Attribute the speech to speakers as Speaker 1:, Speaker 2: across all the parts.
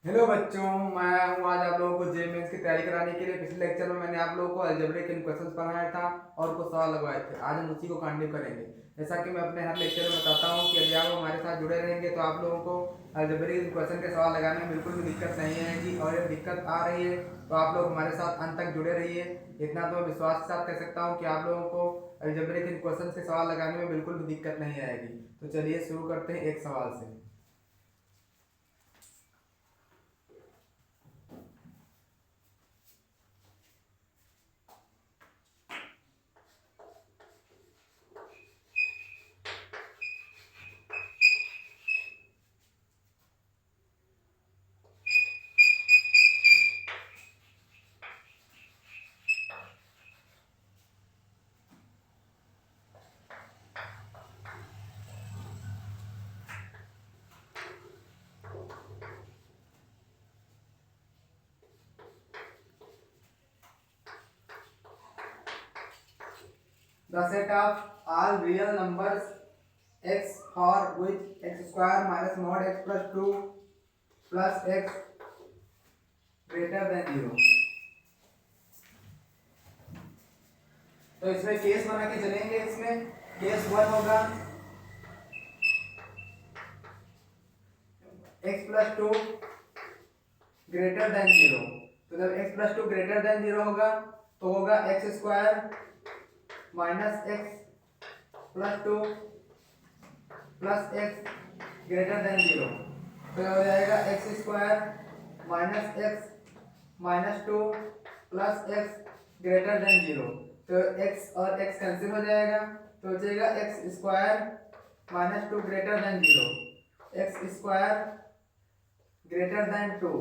Speaker 1: Hello बच्चों, मैं हूं आज आप लोगों को जे मेंस की तैयारी कराने के लिए। पिछले लेक्चर में मैंने आप लोगों को अलजेब्रिक क्वेश्चंस पढ़ाया था और कुछ सवाल लगवाए थे। आज हम उसी को कंटिन्यू करेंगे। जैसा कि मैं अपने हर लेक्चर में बताता हूं कि यदि आप हमारे साथ जुड़े रहेंगे तो आप लोगों को अलजेब्रिक क्वेश्चन के सवाल लगाने में बिल्कुल भी दिक्कत नहीं आएगी। और यदि दिक्कत आ रही है तो आप लोग हमारे साथ अंत तक जुड़े रहिए। इतना तो मैं विश्वास के साथ कह सकता हूँ कि आप लोगों को अलजेब्रिक क्वेश्चन के सवाल लगाने में बिल्कुल भी दिक्कत नहीं आएगी। तो चलिए शुरू करते हैं एक सवाल से। The set of all real numbers x for which x square minus mod x plus 2 plus x greater than 0। तो इसमें केस बना के चलेंगे। इसमें केस 1 होगा x plus 2 ग्रेटर देन 0। तो जब x plus 2 ग्रेटर देन 0 होगा तो होगा x square minus x plus 2 plus x greater than 0। तो हो जाएगा x square minus x minus 2 plus x greater than 0। तो x और x कैंसिल हो जाएगा तो हो जाएगा x square minus 2 greater than 0। x square greater than 2।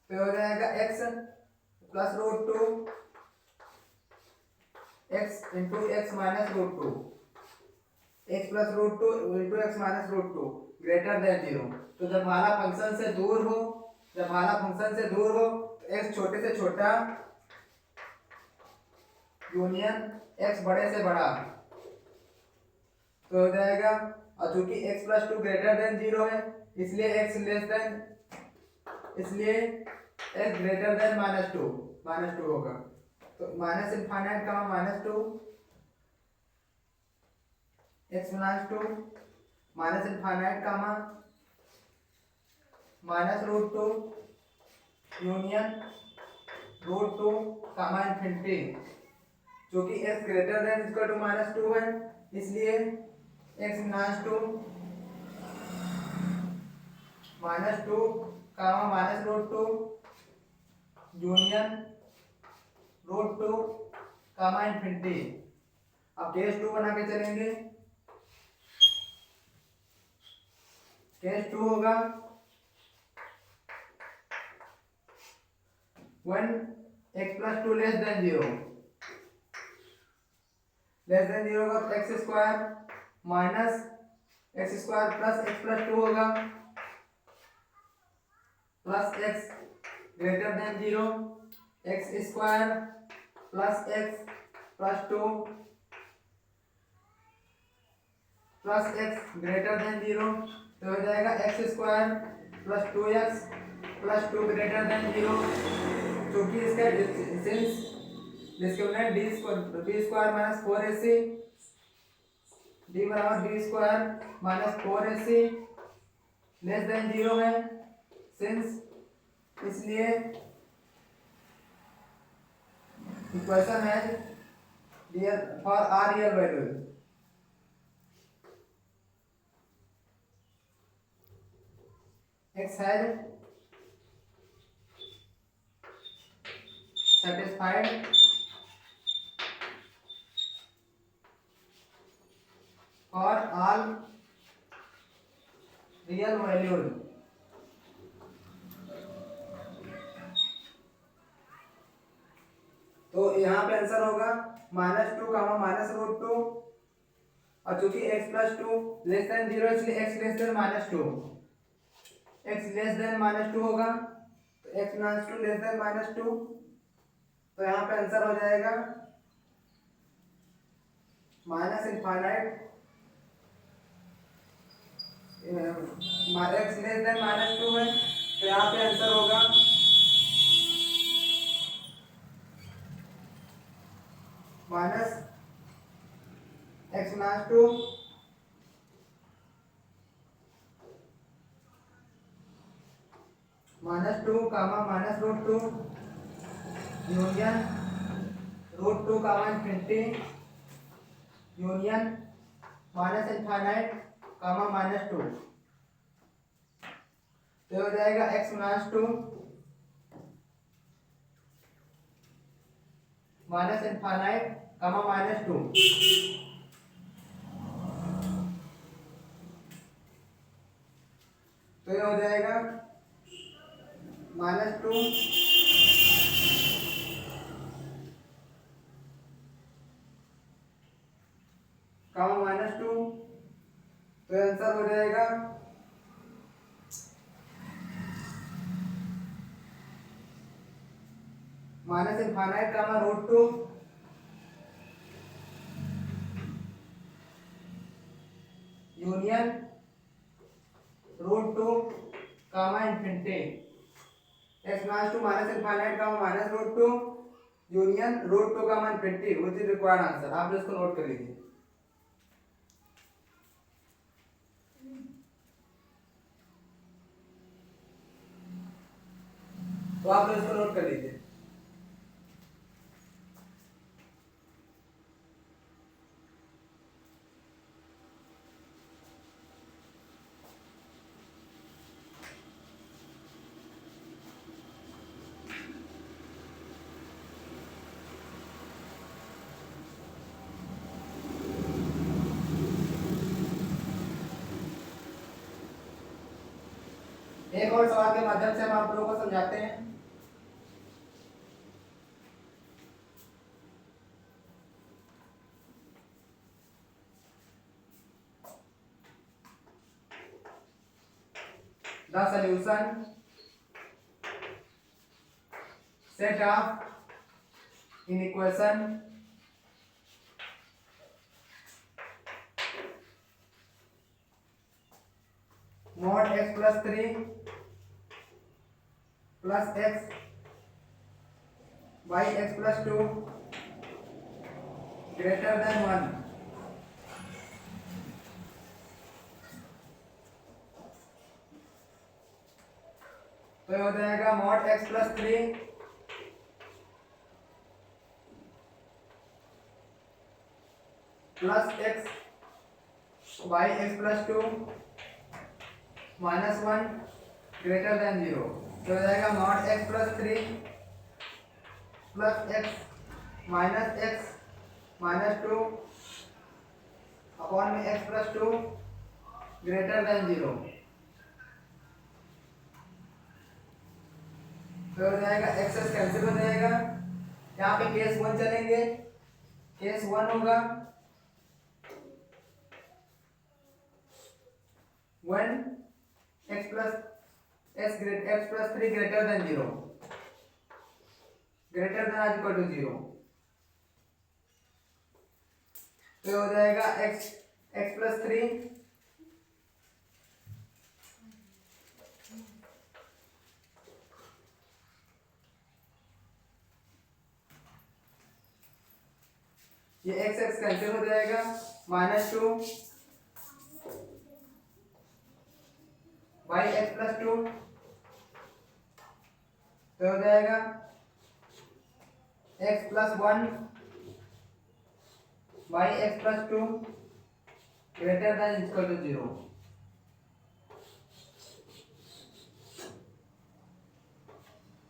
Speaker 1: तो हो जाएगा x plus root 2 x into x minus root 2। x plus root 2 into x minus root 2 greater than 0। तो जब भाला फंक्शन से दूर हो, जब भाला फंक्शन से दूर हो तो x छोटे से छोटा यूनियन x बड़े से बड़ा तो हो जाएगा। और चूंकि x प्लस 2 ग्रेटर देन 0 है इसलिए x लेस देन, इसलिए x greater than minus two होगा। तो माइनस इनफाइनाइट का minus 2 x minus 2 minus infinite का minus root 2 union root 2 comma infinity. क्योंकि x greater than equal to minus 2 है इसलिए x minus 2 minus 2 comma minus root 2 union root 2 comma infinity. अब case 2 बना के चलेंगे। केस 2 होगा when x plus 2 less than 0। Less than 0 होगा तो x square minus x square plus x plus 2 होगा plus x greater than 0। X square plus x plus 2 plus x greater than 0। तो हो जाएगा x square plus 2x plus 2 greater than 0। क्योंकि इसका since discriminant D square minus 4ac D बराबर D square minus 4ac less than 0 है since, इसलिए equation है real for are real value. x has satisfied for all real values। तो यहाँ पे answer होगा माइनस 2 कामा माइनस रूट 2। और चूंकि x प्लस 2 लेस देन 0 इसलिए x less then minus 2, x less then minus 2 होगा तो x minus 2 less then minus 2। तो यहाँ पे आंसर हो जाएगा minus infinite x less than -2 है, तो यहाँ पे आंसर होगा माइनस x-2 -2 कामा -√2 union √2 comma infinity union minus infinite comma -2, तो हो जाएगा x-2 माइनस इनफाइनाइट कामा -2, तो ये हो जाएगा -2 कामा -2, तो आंसर हो जाएगा minus infinite comma √2 union √2 comma infinity x-2 minus infinite comma -√2 union √2 comma infinity which is required answer. आप इसको नोट कर लीजिए। तो आप इसको नोट कर लीजिए। एक और सवाल के माध्यम से हम आप लोगों को समझाते हैं। The solution set of inequation mod x plus 3 plus x by x plus 2 greater than 1, तो हो जाएगा mod x plus 3 plus x by x plus 2 minus 1 greater than 0, तो हो जाएगा mod x plus 3 plus x minus 2 upon में x plus 2 greater than 0, तो हो जाएगा x कैंसिल हो जाएगा। यहाँ पे केस 1 चलेंगे, केस 1 होगा when x plus 3 greater than 0, greater than or equal to 0, तो हो जाएगा x plus 3 ये x कैंसिल हो जाएगा, -2 by x plus 2, तो हो जाएगा x plus 1 by x plus 2 greater than equal to 0,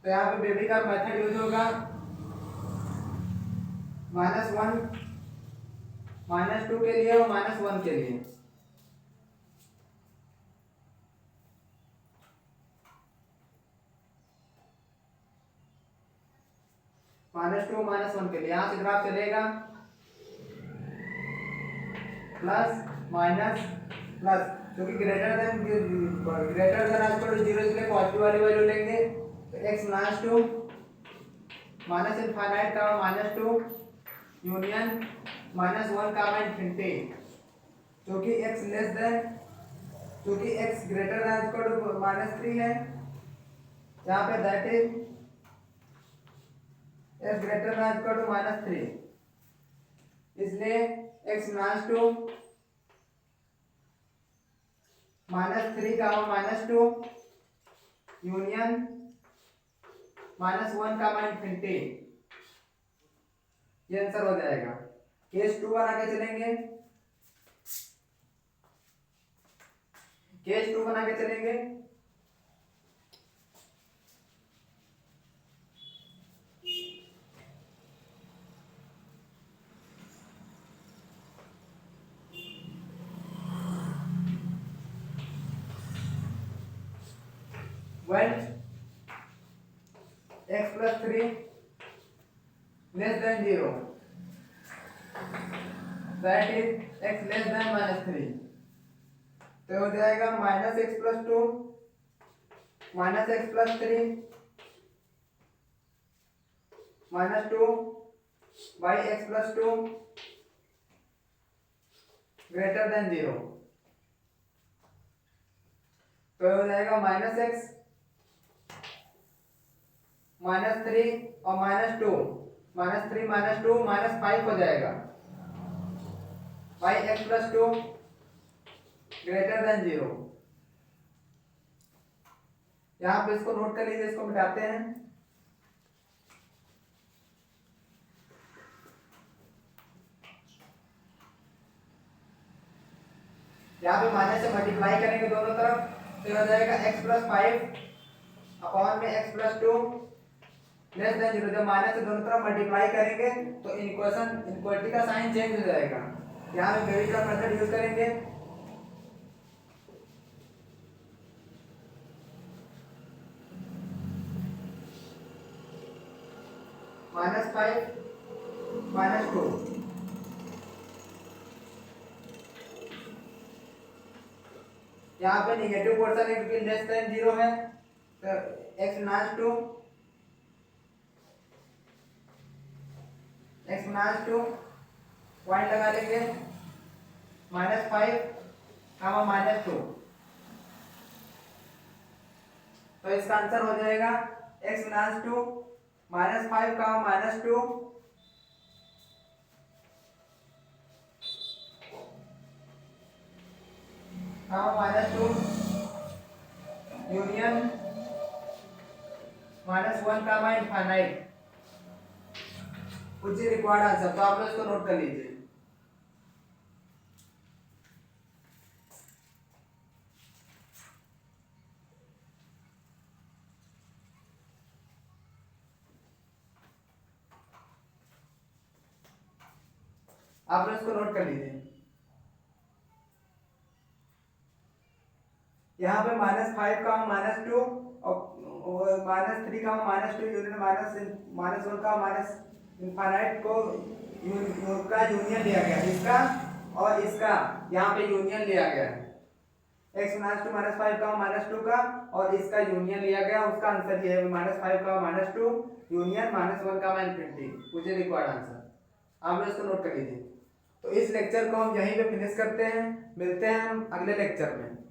Speaker 1: तो यहाँ पे बेबी का मेथड यूज होगा -1 -2 के लिए और -1 के लिए, -2 -1 के लिए यहाँ से ग्राफ चलेगा प्लस माइनस प्लस, क्योंकि ग्रेटर देन इक्वल टू 0 इसलिए पॉजिटिव वाली वैल्यू लेंगे, तो x -2 माइनस इनफाइनाइट का -2 यूनियन -1 का इन्फिनिटी, क्योंकि x लेस देन क्योंकि x greater than equal to -3 है, यहाँ पे that is x greater than equal to -3, इसलिए x बिलोंग्स टू -3 का -2 यूनियन -1 का इनफिनिटी, ये आंसर हो जाएगा। केस 2 बना के चलेंगे, केस 2 बना के चलेंगे। When x plus 3 less than 0, that is x less than -3, तो हो जाएगा -x plus 2 -x plus 3 -2 by x plus 2 greater than 0, तो हो जाएगा -x -3 और -2 -3 -2 -5 हो जाएगा by x plus 2 greater than 0। यहाँ पे इसको नोट कर लीजिए, इसको मिटाते हैं। यहाँ पे माइनस से मल्टीप्लाई करेंगे दोनों तरफ, तो हो जाएगा x plus 5 अपॉन में x plus 2 लेस देन 0। जब माइनस से दोनों तरफ मल्टीप्लाई करेंगे तो इक्वेशन इक्वलिटी का साइन चेंज हो जाएगा। यहाँ पे वेरी का मेथड यूज करेंगे, -5 -2, यहाँ पे निगेटिव पोर्शन है क्योंकि लेस देन 0 है, तो x बिलोंग्स टू पॉइंट लगा लेंगे -5 -2, तो इसका आंसर हो जाएगा x belongs to -5 -2 -2 union -1 infinite, कुछ रिक्वायर्ड आंसर। तो आप लोग इसको नोट कर लीजिए। आप लोग इसको नोट कर लीजिए। यहाँ पे -5 का -2 और -3 का -2 यूनियन -1 का इनफाइनाइट को का यूनियन लिया गया, इसका और इसका यहाँ पे यूनियन लिया गया है। x बिलोंग्स टू -5 का -2 का और इसका यूनियन लिया गया, उसका आंसर ये है -5 का -2 यूनियन -1 का इनफिनिटी, मुझे रिक्वायर्ड आंसर। आप लोग इसको नोट कर लीजिए। तो इस लेक्चर को हम यहीं पे फिनिश करते हैं, मिलते हैं हम अगले लेक्चर में।